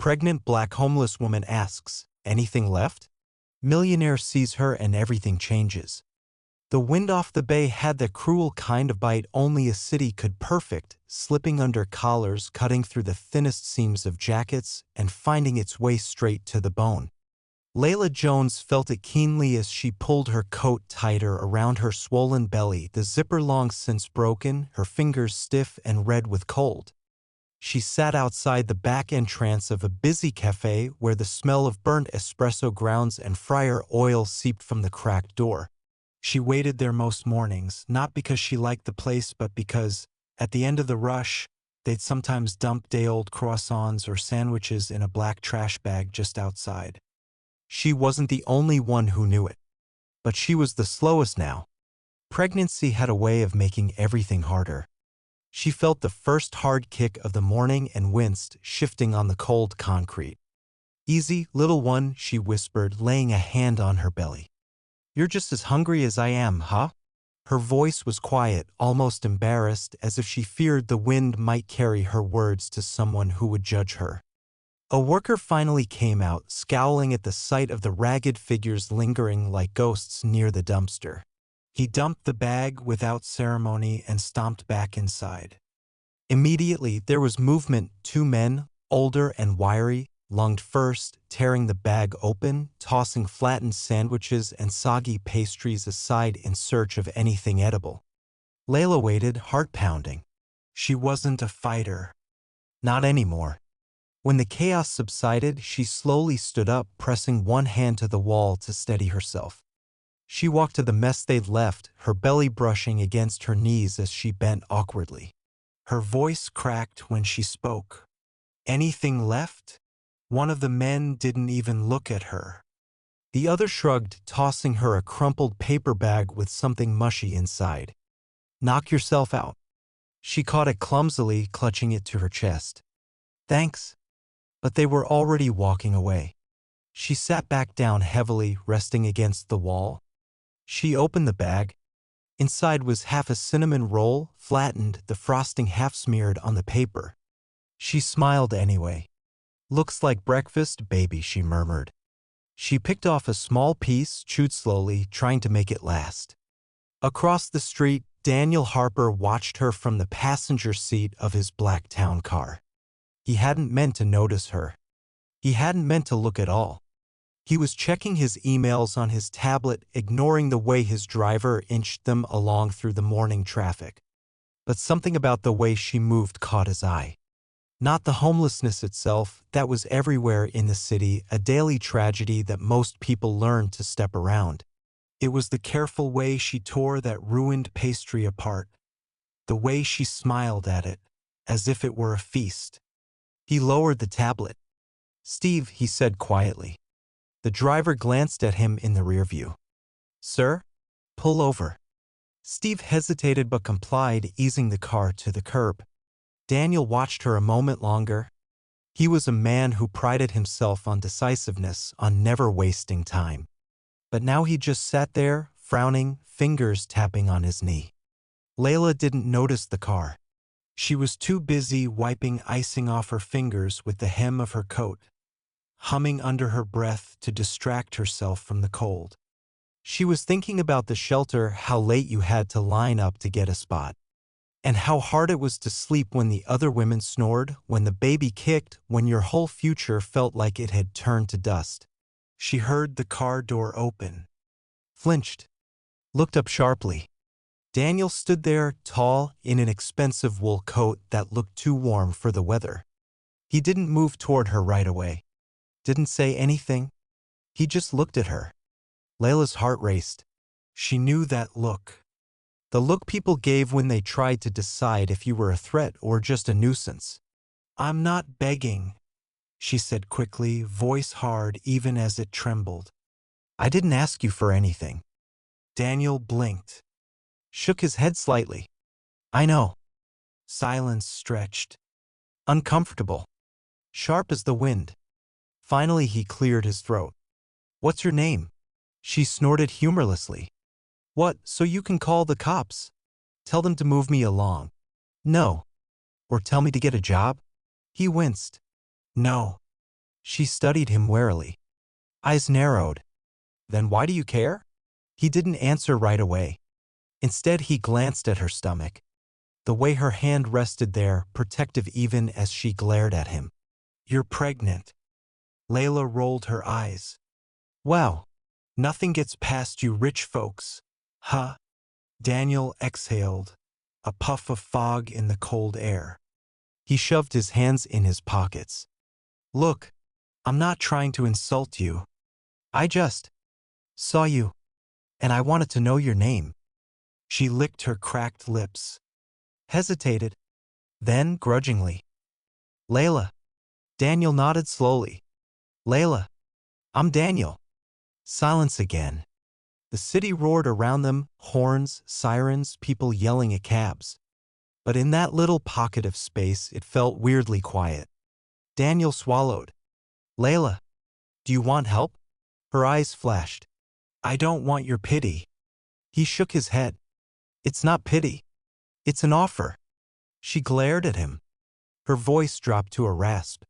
Pregnant black homeless woman asks, "Anything left?" Millionaire sees her and everything changes. The wind off the bay had the cruel kind of bite only a city could perfect, slipping under collars, cutting through the thinnest seams of jackets, and finding its way straight to the bone. Layla Jones felt it keenly as she pulled her coat tighter around her swollen belly, the zipper long since broken, her fingers stiff and red with cold. She sat outside the back entrance of a busy cafe where the smell of burnt espresso grounds and fryer oil seeped from the cracked door. She waited there most mornings, not because she liked the place but because, at the end of the rush, they'd sometimes dump day-old croissants or sandwiches in a black trash bag just outside. She wasn't the only one who knew it. But she was the slowest now. Pregnancy had a way of making everything harder. She felt the first hard kick of the morning and winced, shifting on the cold concrete. "Easy, little one," she whispered, laying a hand on her belly. "You're just as hungry as I am, huh?" Her voice was quiet, almost embarrassed, as if she feared the wind might carry her words to someone who would judge her. A worker finally came out, scowling at the sight of the ragged figures lingering like ghosts near the dumpster. He dumped the bag without ceremony and stomped back inside. Immediately, there was movement. Two men, older and wiry, lunged first, tearing the bag open, tossing flattened sandwiches and soggy pastries aside in search of anything edible. Layla waited, heart pounding. She wasn't a fighter. Not anymore. When the chaos subsided, she slowly stood up, pressing one hand to the wall to steady herself. She walked to the mess they'd left, her belly brushing against her knees as she bent awkwardly. Her voice cracked when she spoke. "Anything left?" One of the men didn't even look at her. The other shrugged, tossing her a crumpled paper bag with something mushy inside. "Knock yourself out." She caught it clumsily, clutching it to her chest. "Thanks." But they were already walking away. She sat back down heavily, resting against the wall. She opened the bag. Inside was half a cinnamon roll, flattened, the frosting half smeared on the paper. She smiled anyway. "Looks like breakfast, baby," she murmured. She picked off a small piece, chewed slowly, trying to make it last. Across the street, Daniel Harper watched her from the passenger seat of his black town car. He hadn't meant to notice her. He hadn't meant to look at all. He was checking his emails on his tablet, ignoring the way his driver inched them along through the morning traffic. But something about the way she moved caught his eye. Not the homelessness itself, that was everywhere in the city, a daily tragedy that most people learned to step around. It was the careful way she tore that ruined pastry apart. The way she smiled at it, as if it were a feast. He lowered the tablet. "Steve," he said quietly. The driver glanced at him in the rearview. "Sir? Pull over." Steve hesitated but complied, easing the car to the curb. Daniel watched her a moment longer. He was a man who prided himself on decisiveness, on never wasting time. But now he just sat there, frowning, fingers tapping on his knee. Layla didn't notice the car. She was too busy wiping icing off her fingers with the hem of her coat, humming under her breath to distract herself from the cold. She was thinking about the shelter, how late you had to line up to get a spot, and how hard it was to sleep when the other women snored, when the baby kicked, when your whole future felt like it had turned to dust. She heard the car door open, flinched, looked up sharply. Daniel stood there, tall, in an expensive wool coat that looked too warm for the weather. He didn't move toward her right away. Didn't say anything. He just looked at her. Layla's heart raced. She knew that look. The look people gave when they tried to decide if you were a threat or just a nuisance. "I'm not begging," she said quickly, voice hard even as it trembled. "I didn't ask you for anything." Daniel blinked. Shook his head slightly. "I know." Silence stretched. Uncomfortable. Sharp as the wind. Finally he cleared his throat. "What's your name?" She snorted humorlessly. "What, so you can call the cops? Tell them to move me along." "No." "Or tell me to get a job?" He winced. "No." She studied him warily. Eyes narrowed. Then why do you care? He didn't answer right away. Instead, he glanced at her stomach. The way her hand rested there, protective even as she glared at him. You're pregnant. Layla rolled her eyes. Wow. Nothing gets past you rich folks. Huh? Daniel exhaled, a puff of fog in the cold air. He shoved his hands in his pockets. Look, I'm not trying to insult you. I just saw you, and I wanted to know your name. She licked her cracked lips, hesitated, then grudgingly. Layla. Daniel nodded slowly. Layla. I'm Daniel. Silence again. The city roared around them, horns, sirens, people yelling at cabs. But in that little pocket of space, it felt weirdly quiet. Daniel swallowed. Layla, do you want help? Her eyes flashed. I don't want your pity. He shook his head. It's not pity. It's an offer. She glared at him. Her voice dropped to a rasp.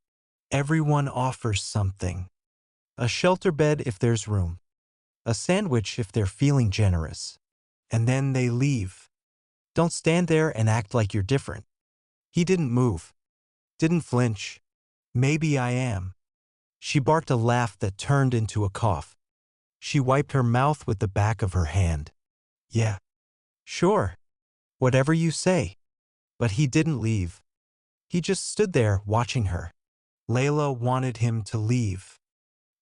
Everyone offers something. A shelter bed if there's room. A sandwich if they're feeling generous. And then they leave. Don't stand there and act like you're different. He didn't move. Didn't flinch. Maybe I am. She barked a laugh that turned into a cough. She wiped her mouth with the back of her hand. Yeah. Sure. Whatever you say. But he didn't leave. He just stood there watching her. Layla wanted him to leave.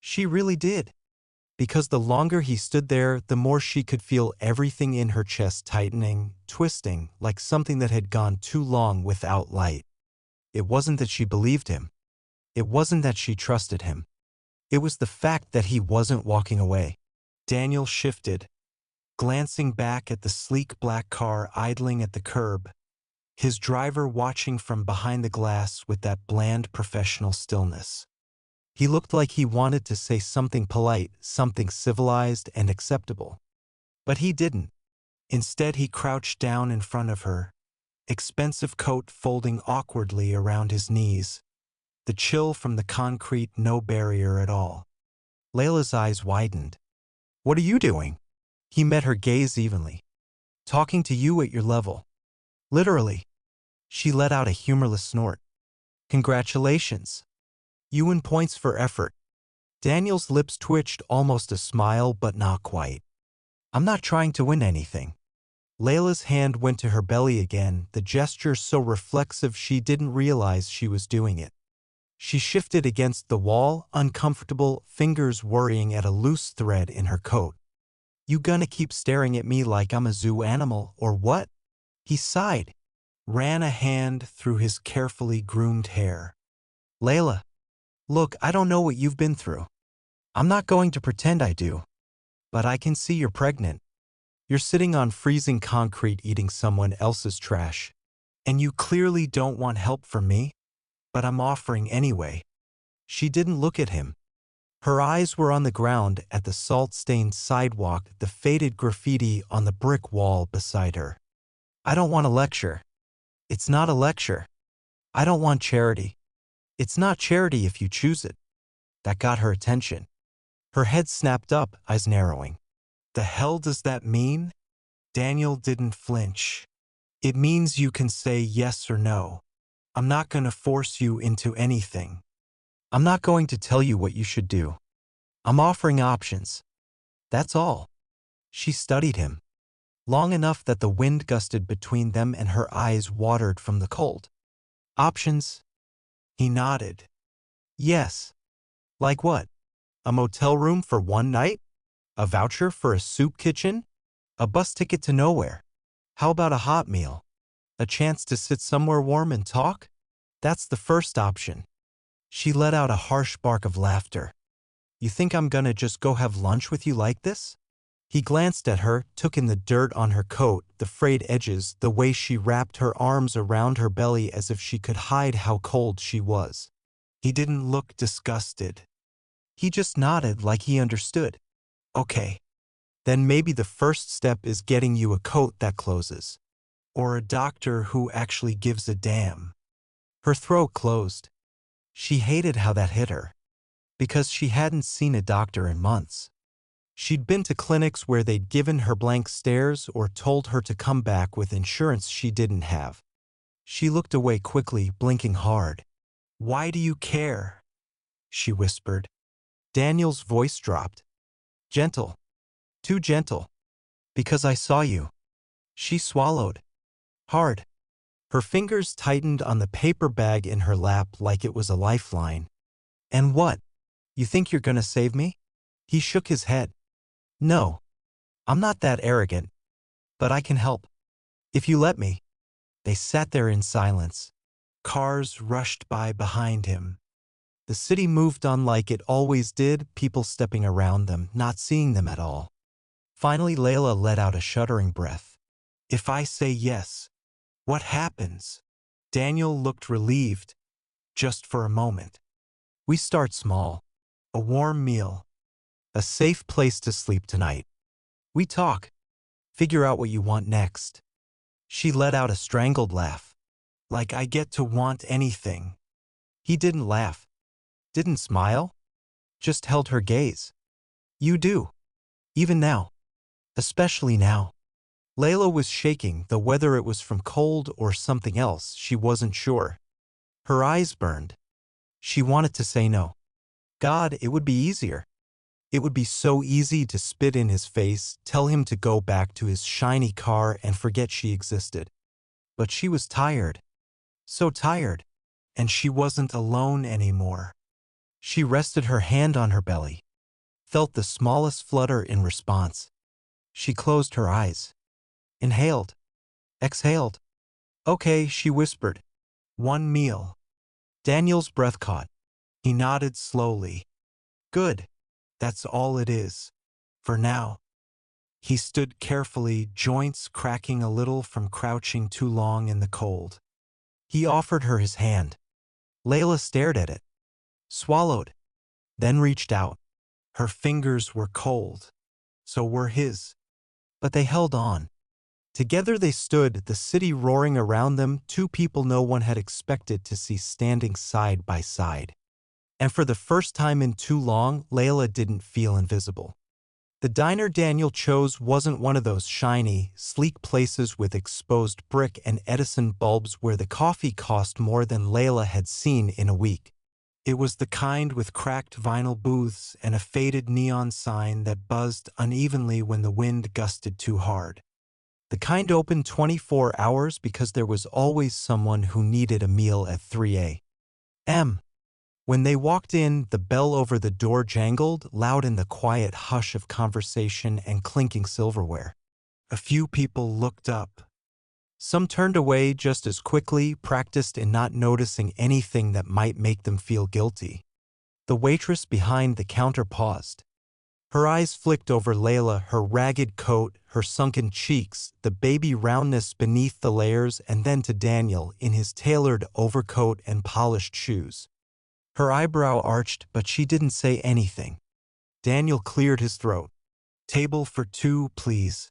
She really did. Because the longer he stood there, the more she could feel everything in her chest tightening, twisting, like something that had gone too long without light. It wasn't that she believed him. It wasn't that she trusted him. It was the fact that he wasn't walking away. Daniel shifted, glancing back at the sleek black car idling at the curb, his driver watching from behind the glass with that bland professional stillness. He looked like he wanted to say something polite, something civilized and acceptable. But he didn't. Instead, he crouched down in front of her, expensive coat folding awkwardly around his knees, the chill from the concrete no barrier at all. Layla's eyes widened. What are you doing? He met her gaze evenly. Talking to you at your level. Literally. She let out a humorless snort. Congratulations. You win points for effort. Daniel's lips twitched, almost a smile, but not quite. I'm not trying to win anything. Layla's hand went to her belly again, the gesture so reflexive she didn't realize she was doing it. She shifted against the wall, uncomfortable, fingers worrying at a loose thread in her coat. You gonna keep staring at me like I'm a zoo animal, or what? He sighed, ran a hand through his carefully groomed hair. Layla. Look, I don't know what you've been through. I'm not going to pretend I do. But I can see you're pregnant. You're sitting on freezing concrete eating someone else's trash. And you clearly don't want help from me. But I'm offering anyway. She didn't look at him. Her eyes were on the ground at the salt-stained sidewalk, the faded graffiti on the brick wall beside her. I don't want a lecture. It's not a lecture. I don't want charity. It's not charity if you choose it. That got her attention. Her head snapped up, eyes narrowing. The hell does that mean? Daniel didn't flinch. It means you can say yes or no. I'm not going to force you into anything. I'm not going to tell you what you should do. I'm offering options. That's all. She studied him. Long enough that the wind gusted between them and her eyes watered from the cold. Options? He nodded. Yes. Like what? A motel room for one night? A voucher for a soup kitchen? A bus ticket to nowhere? How about a hot meal? A chance to sit somewhere warm and talk? That's the first option. She let out a harsh bark of laughter. You think I'm gonna just go have lunch with you like this? He glanced at her, took in the dirt on her coat, the frayed edges, the way she wrapped her arms around her belly as if she could hide how cold she was. He didn't look disgusted. He just nodded like he understood. Okay. Then maybe the first step is getting you a coat that closes. Or a doctor who actually gives a damn. Her throat closed. She hated how that hit her. because she hadn't seen a doctor in months. She'd been to clinics where they'd given her blank stares or told her to come back with insurance she didn't have. She looked away quickly, blinking hard. "Why do you care?" she whispered. Daniel's voice dropped. "Gentle. Too gentle. Because I saw you." She swallowed. Hard. Her fingers tightened on the paper bag in her lap like it was a lifeline. "And what? You think you're gonna save me?" He shook his head. "No. I'm not that arrogant. But I can help. If you let me." They sat there in silence. Cars rushed by behind him. The city moved on like it always did, people stepping around them, not seeing them at all. Finally, Layla let out a shuddering breath. "If I say yes, what happens?" Daniel looked relieved. "Just for a moment. We start small. A warm meal. A safe place to sleep tonight. We talk. Figure out what you want next." She let out a strangled laugh. "Like I get to want anything." He didn't laugh. Didn't smile. Just held her gaze. "You do. Even now. Especially now." Layla was shaking, though whether it was from cold or something else, she wasn't sure. Her eyes burned. She wanted to say no. God, it would be easier. It would be so easy to spit in his face, tell him to go back to his shiny car and forget she existed. But she was tired. So tired. And she wasn't alone anymore. She rested her hand on her belly. Felt the smallest flutter in response. She closed her eyes. Inhaled. Exhaled. "Okay," she whispered. "One meal." Daniel's breath caught. He nodded slowly. "Good. That's all it is. For now." He stood carefully, joints cracking a little from crouching too long in the cold. He offered her his hand. Layla stared at it. Swallowed. Then reached out. Her fingers were cold. So were his. But they held on. Together they stood, the city roaring around them, two people no one had expected to see standing side by side. And for the first time in too long, Layla didn't feel invisible. The diner Daniel chose wasn't one of those shiny, sleek places with exposed brick and Edison bulbs where the coffee cost more than Layla had seen in a week. It was the kind with cracked vinyl booths and a faded neon sign that buzzed unevenly when the wind gusted too hard. The kind open 24 hours because there was always someone who needed a meal at 3 a.m. When they walked in, the bell over the door jangled, loud in the quiet hush of conversation and clinking silverware. A few people looked up. Some turned away just as quickly, practiced in not noticing anything that might make them feel guilty. The waitress behind the counter paused. Her eyes flicked over Layla, her ragged coat, her sunken cheeks, the baby roundness beneath the layers, and then to Daniel in his tailored overcoat and polished shoes. Her eyebrow arched, but she didn't say anything. Daniel cleared his throat. "Table for two, please."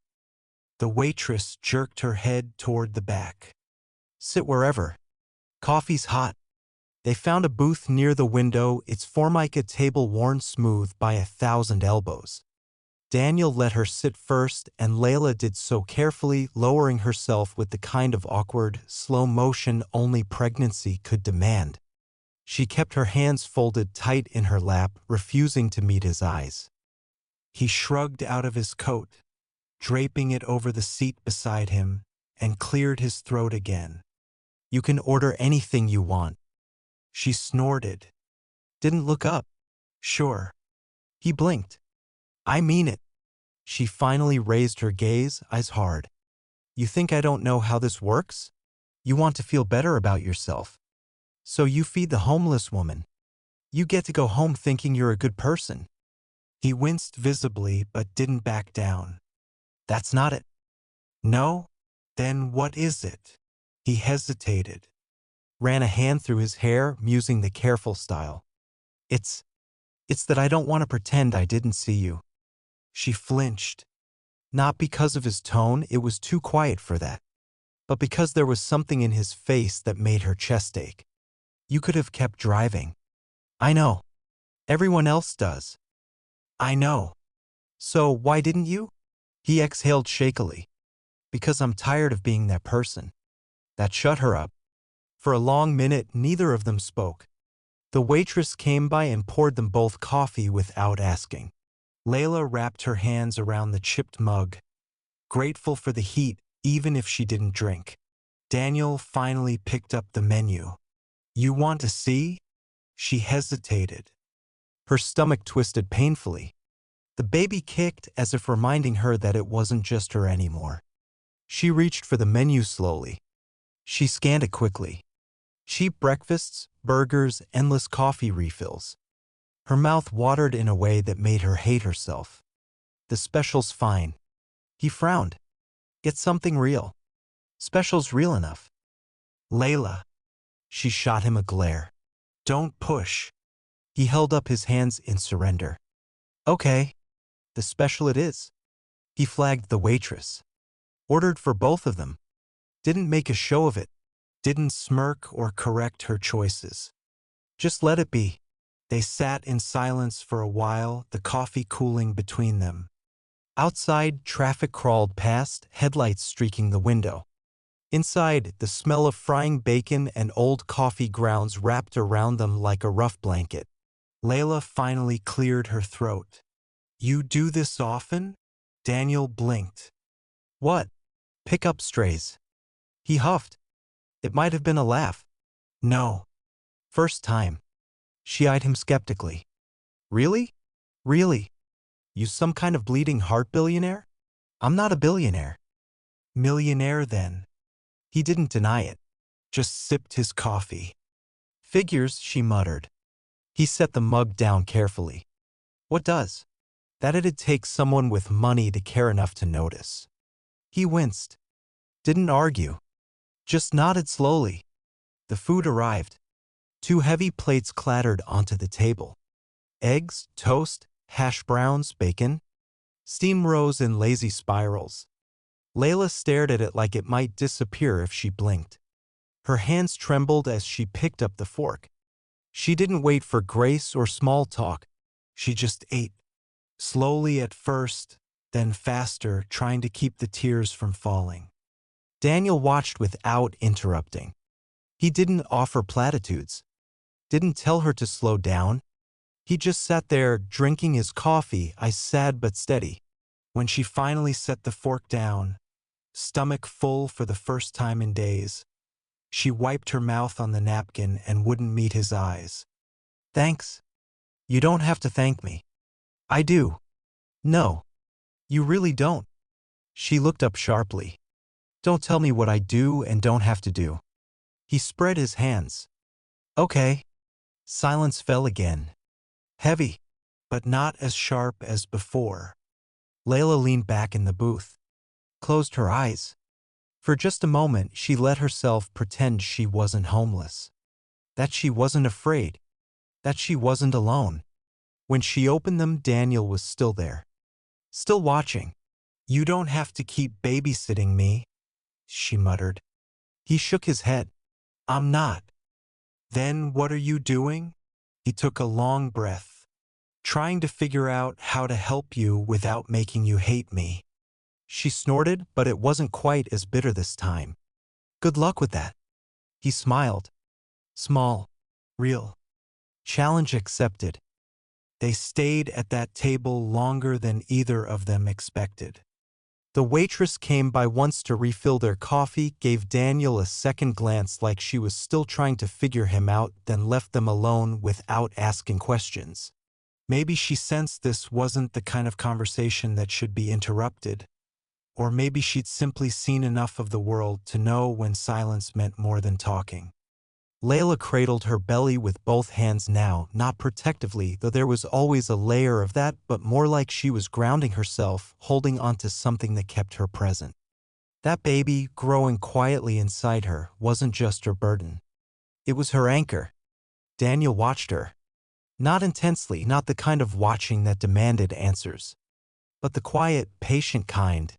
The waitress jerked her head toward the back. "Sit wherever. Coffee's hot." They found a booth near the window, its formica table worn smooth by 1,000 elbows. Daniel let her sit first, and Layla did so carefully, lowering herself with the kind of awkward, slow motion only pregnancy could demand. She kept her hands folded tight in her lap, refusing to meet his eyes. He shrugged out of his coat, draping it over the seat beside him, and cleared his throat again. "You can order anything you want." She snorted. Didn't look up. "Sure." He blinked. "I mean it." She finally raised her gaze, eyes hard. "You think I don't know how this works? You want to feel better about yourself. So you feed the homeless woman. You get to go home thinking you're a good person." He winced visibly but didn't back down. "That's not it." "No? Then what is it?" He hesitated. Ran a hand through his hair, musing the careful style. It's that I don't want to pretend I didn't see you." She flinched. Not because of his tone, it was too quiet for that, but because there was something in his face that made her chest ache. "You could have kept driving." "I know. Everyone else does. I know. So why didn't you? He exhaled shakily. Because I'm tired of being that person. That shut her up. For a long minute, neither of them spoke. The waitress came by and poured them both coffee without asking. Layla wrapped her hands around the chipped mug, grateful for the heat even if she didn't drink. Daniel finally picked up the menu. You want to see? She hesitated. Her stomach twisted painfully. The baby kicked as if reminding her that it wasn't just her anymore. She reached for the menu slowly. She scanned it quickly. Cheap breakfasts, burgers, endless coffee refills. Her mouth watered in a way that made her hate herself. The special's fine. He frowned. Get something real. Special's real enough. Layla. She shot him a glare. Don't push. He held up his hands in surrender. Okay. The special it is. He flagged the waitress. Ordered for both of them. Didn't make a show of it. Didn't smirk or correct her choices. Just let it be. They sat in silence for a while, the coffee cooling between them. Outside, traffic crawled past, headlights streaking the window. Inside, the smell of frying bacon and old coffee grounds wrapped around them like a rough blanket. Layla finally cleared her throat. You do this often? Daniel blinked. What? Pick up strays. He huffed. It might have been a laugh. No. First time. She eyed him skeptically. Really? Really? You some kind of bleeding heart billionaire? I'm not a billionaire. Millionaire then. He didn't deny it. Just sipped his coffee. Figures, she muttered. He set the mug down carefully. What does? That it'd take someone with money to care enough to notice. He winced. Didn't argue. Just nodded slowly. The food arrived. 2 heavy plates clattered onto the table. Eggs, toast, hash browns, bacon. Steam rose in lazy spirals. Layla stared at it like it might disappear if she blinked. Her hands trembled as she picked up the fork. She didn't wait for grace or small talk. She just ate. Slowly at first, then faster, trying to keep the tears from falling. Daniel watched without interrupting. He didn't offer platitudes. Didn't tell her to slow down. He just sat there, drinking his coffee, eyes sad but steady. When she finally set the fork down, stomach full for the first time in days, she wiped her mouth on the napkin and wouldn't meet his eyes. Thanks. You don't have to thank me. I do. No. You really don't. She looked up sharply. Don't tell me what I do and don't have to do. He spread his hands. Okay. Silence fell again. Heavy, but not as sharp as before. Layla leaned back in the booth. Closed her eyes. For just a moment, she let herself pretend she wasn't homeless. That she wasn't afraid. That she wasn't alone. When she opened them, Daniel was still there. Still watching. You don't have to keep babysitting me, she muttered. He shook his head. I'm not. Then what are you doing? He took a long breath. Trying to figure out how to help you without making you hate me. She snorted, but it wasn't quite as bitter this time. Good luck with that. He smiled. Small. Real. Challenge accepted. They stayed at that table longer than either of them expected. The waitress came by once to refill their coffee, gave Daniel a second glance like she was still trying to figure him out, then left them alone without asking questions. Maybe she sensed this wasn't the kind of conversation that should be interrupted. Or maybe she'd simply seen enough of the world to know when silence meant more than talking. Layla cradled her belly with both hands now, not protectively, though there was always a layer of that, but more like she was grounding herself, holding onto something that kept her present. That baby, growing quietly inside her, wasn't just her burden. It was her anchor. Daniel watched her. Not intensely, not the kind of watching that demanded answers, but the quiet, patient kind.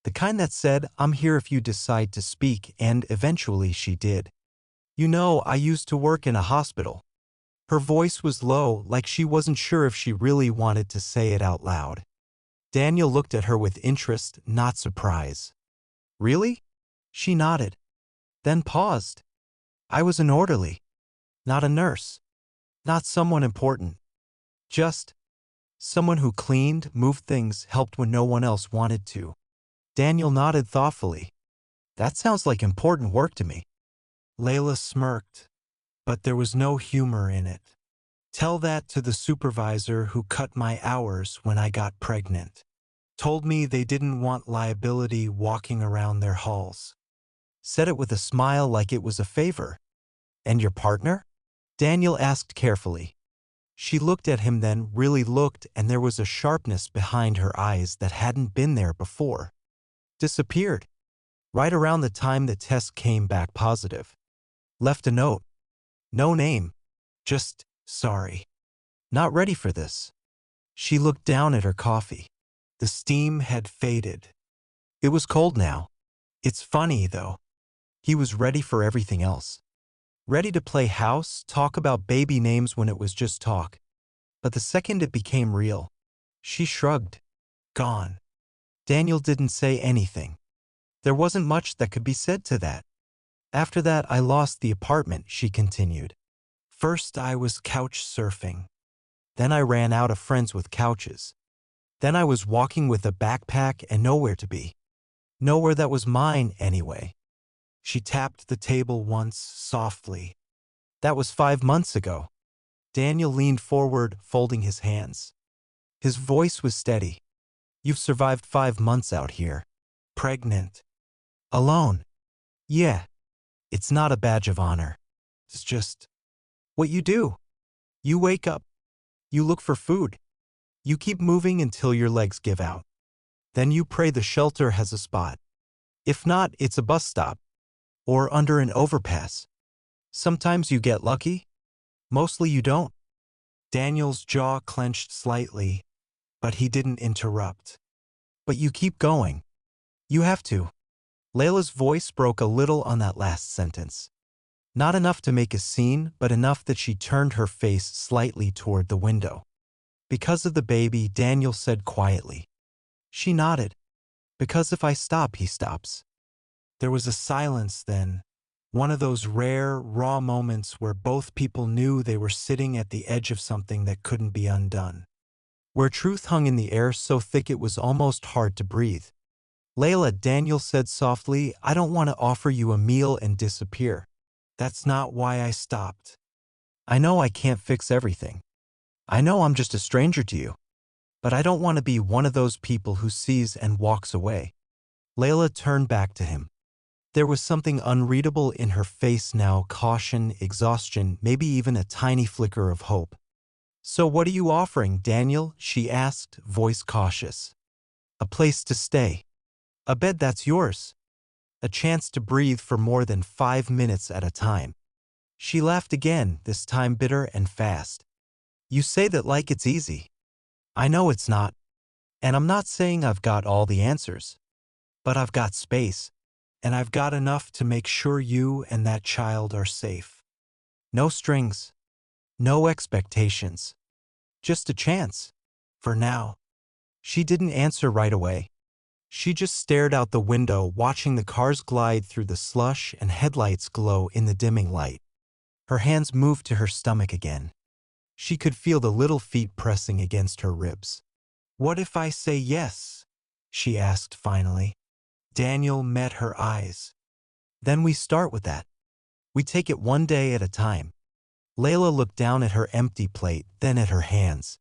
The kind that said, I'm here if you decide to speak, and eventually she did. You know, I used to work in a hospital. Her voice was low, like she wasn't sure if she really wanted to say it out loud. Daniel looked at her with interest, not surprise. Really? She nodded, then paused. I was an orderly, not a nurse, not someone important. Just someone who cleaned, moved things, helped when no one else wanted to. Daniel nodded thoughtfully. That sounds like important work to me. Layla smirked, but there was no humor in it. Tell that to the supervisor who cut my hours when I got pregnant. Told me they didn't want liability walking around their halls. Said it with a smile like it was a favor. And your partner? Daniel asked carefully. She looked at him then, really looked, and there was a sharpness behind her eyes that hadn't been there before. Disappeared. Right around the time the test came back positive. Left a note. No name. Just, sorry. Not ready for this. She looked down at her coffee. The steam had faded. It was cold now. It's funny, though. He was ready for everything else. Ready to play house, talk about baby names when it was just talk. But the second it became real, she shrugged. Gone. Daniel didn't say anything. There wasn't much that could be said to that. After that, I lost the apartment, she continued. First, I was couch surfing. Then I ran out of friends with couches. Then I was walking with a backpack and nowhere to be. Nowhere that was mine, anyway. She tapped the table once, softly. That was 5 months ago. Daniel leaned forward, folding his hands. His voice was steady. You've survived 5 months out here. Pregnant. Alone. Yeah. It's not a badge of honor. It's just what you do. You wake up. You look for food. You keep moving until your legs give out. Then you pray the shelter has a spot. If not, it's a bus stop. Or under an overpass. Sometimes you get lucky. Mostly you don't. Daniel's jaw clenched slightly, but he didn't interrupt. But you keep going. You have to. Layla's voice broke a little on that last sentence. Not enough to make a scene, but enough that she turned her face slightly toward the window. Because of the baby, Daniel said quietly. She nodded. Because if I stop, he stops. There was a silence then, one of those rare, raw moments where both people knew they were sitting at the edge of something that couldn't be undone. Where truth hung in the air so thick it was almost hard to breathe. Layla, Daniel said softly, I don't want to offer you a meal and disappear. That's not why I stopped. I know I can't fix everything. I know I'm just a stranger to you. But I don't want to be one of those people who sees and walks away. Layla turned back to him. There was something unreadable in her face now, caution, exhaustion, maybe even a tiny flicker of hope. So what are you offering, Daniel? She asked, voice cautious. A place to stay. A bed that's yours. A chance to breathe for more than 5 minutes at a time. She laughed again, this time bitter and fast. You say that like it's easy. I know it's not. And I'm not saying I've got all the answers. But I've got space. And I've got enough to make sure you and that child are safe. No strings. No expectations. Just a chance. For now. She didn't answer right away. She just stared out the window, watching the cars glide through the slush and headlights glow in the dimming light. Her hands moved to her stomach again. She could feel the little feet pressing against her ribs. What if I say yes? She asked finally. Daniel met her eyes. Then we start with that. We take it one day at a time. Layla looked down at her empty plate, then at her hands.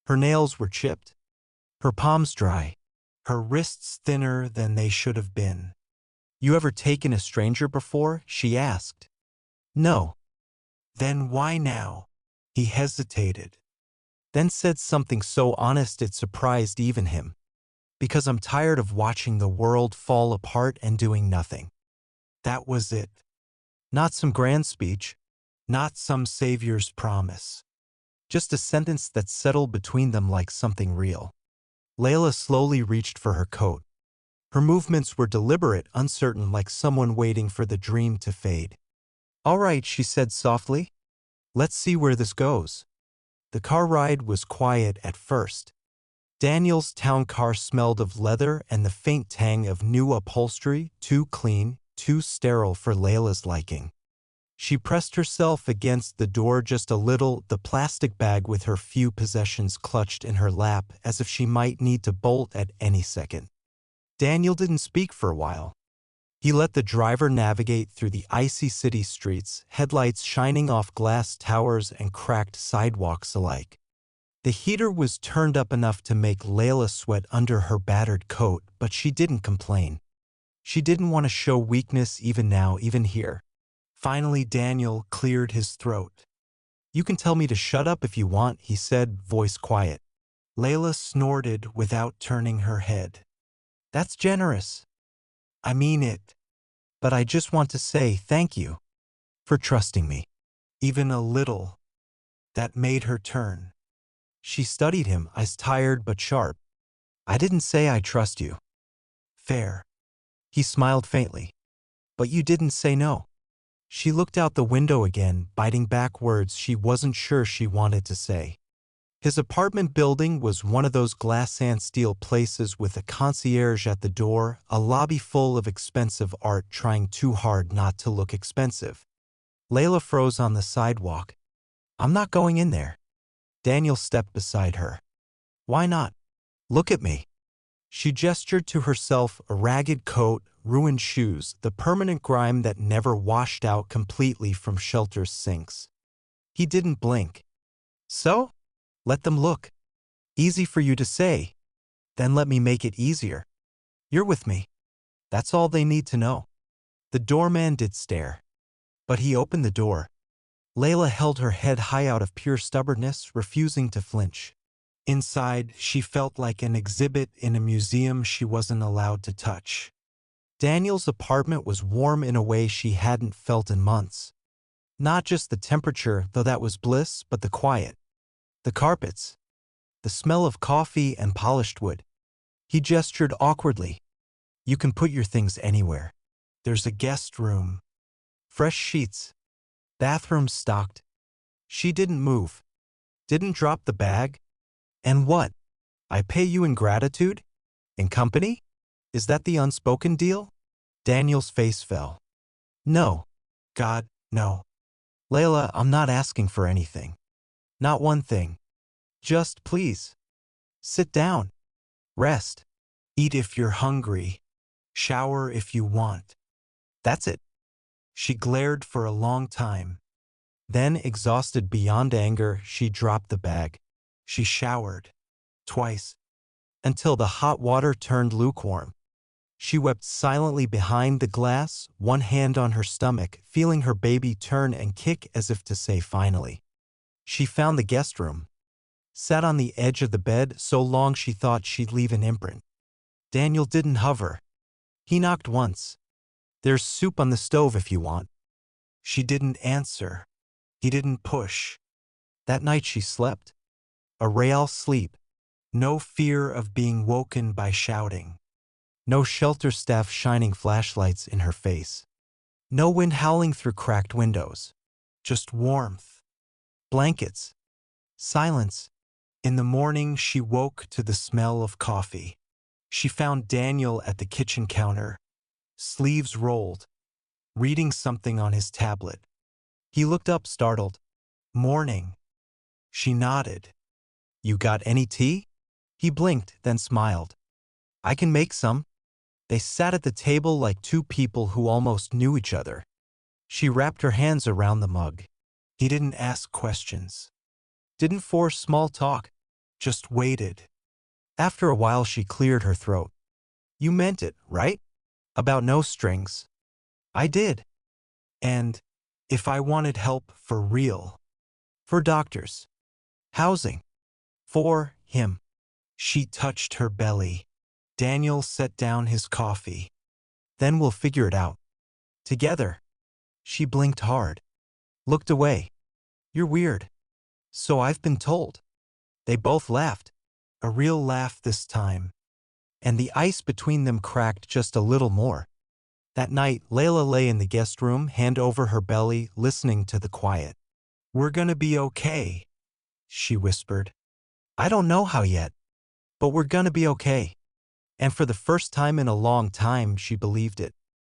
Her nails were chipped. Her palms dry. Her wrists thinner than they should have been. You ever taken a stranger before? She asked. No. Then why now? He hesitated. Then said something so honest it surprised even him. Because I'm tired of watching the world fall apart and doing nothing. That was it. Not some grand speech. Not some savior's promise. Just a sentence that settled between them like something real. Layla slowly reached for her coat. Her movements were deliberate, uncertain, like someone waiting for the dream to fade. All right, she said softly. Let's see where this goes. The car ride was quiet at first. Daniel's town car smelled of leather and the faint tang of new upholstery, too clean, too sterile for Layla's liking. She pressed herself against the door just a little, the plastic bag with her few possessions clutched in her lap as if she might need to bolt at any second. Daniel didn't speak for a while. He let the driver navigate through the icy city streets, headlights shining off glass towers and cracked sidewalks alike. The heater was turned up enough to make Layla sweat under her battered coat, but she didn't complain. She didn't want to show weakness even now, even here. Finally, Daniel cleared his throat. "You can tell me to shut up if you want," he said, voice quiet. Layla snorted without turning her head. "That's generous. I mean it. But I just want to say thank you for trusting me. Even a little." That made her turn. She studied him, eyes tired but sharp. "I didn't say I trust you." "Fair." He smiled faintly. "But you didn't say no." She looked out the window again, biting back words she wasn't sure she wanted to say. His apartment building was one of those glass and steel places with a concierge at the door, a lobby full of expensive art trying too hard not to look expensive. Layla froze on the sidewalk. "I'm not going in there." Daniel stepped beside her. "Why not? Look at me." She gestured to herself, a ragged coat, ruined shoes, the permanent grime that never washed out completely from shelter sinks. He didn't blink. "So? Let them look. Easy for you to say. Then let me make it easier. You're with me. That's all they need to know." The doorman did stare. But he opened the door. Layla held her head high out of pure stubbornness, refusing to flinch. Inside, she felt like an exhibit in a museum she wasn't allowed to touch. Daniel's apartment was warm in a way she hadn't felt in months. Not just the temperature, though that was bliss, but the quiet. The carpets. The smell of coffee and polished wood. He gestured awkwardly. "You can put your things anywhere. There's a guest room. Fresh sheets. Bathroom stocked." She didn't move. Didn't drop the bag. "And what? I pay you in gratitude? In company? Is that the unspoken deal?" Daniel's face fell. "No. God, no. Layla, I'm not asking for anything. Not one thing. Just please. Sit down. Rest. Eat if you're hungry. Shower if you want. That's it." She glared for a long time. Then, exhausted beyond anger, she dropped the bag. She showered. Twice. Until the hot water turned lukewarm. She wept silently behind the glass, one hand on her stomach, feeling her baby turn and kick as if to say finally. She found the guest room. Sat on the edge of the bed so long she thought she'd leave an imprint. Daniel didn't hover. He knocked once. "There's soup on the stove if you want." She didn't answer. He didn't push. That night she slept. A real sleep. No fear of being woken by shouting. No shelter staff shining flashlights in her face. No wind howling through cracked windows. Just warmth. Blankets. Silence. In the morning, she woke to the smell of coffee. She found Daniel at the kitchen counter, sleeves rolled, reading something on his tablet. He looked up, startled. "Morning." She nodded. "You got any tea?" He blinked, then smiled. "I can make some." They sat at the table like two people who almost knew each other. She wrapped her hands around the mug. He didn't ask questions. Didn't force small talk. Just waited. After a while she cleared her throat. "You meant it, right? About no strings." "I did. And if I wanted help for real. For doctors. Housing. For him." She touched her belly. Daniel set down his coffee. "Then we'll figure it out. Together." She blinked hard. Looked away. "You're weird." "So I've been told." They both laughed. A real laugh this time. And the ice between them cracked just a little more. That night, Layla lay in the guest room, hand over her belly, listening to the quiet. "We're gonna be okay," she whispered. "I don't know how yet, but we're gonna be okay." And for the first time in a long time, she believed it.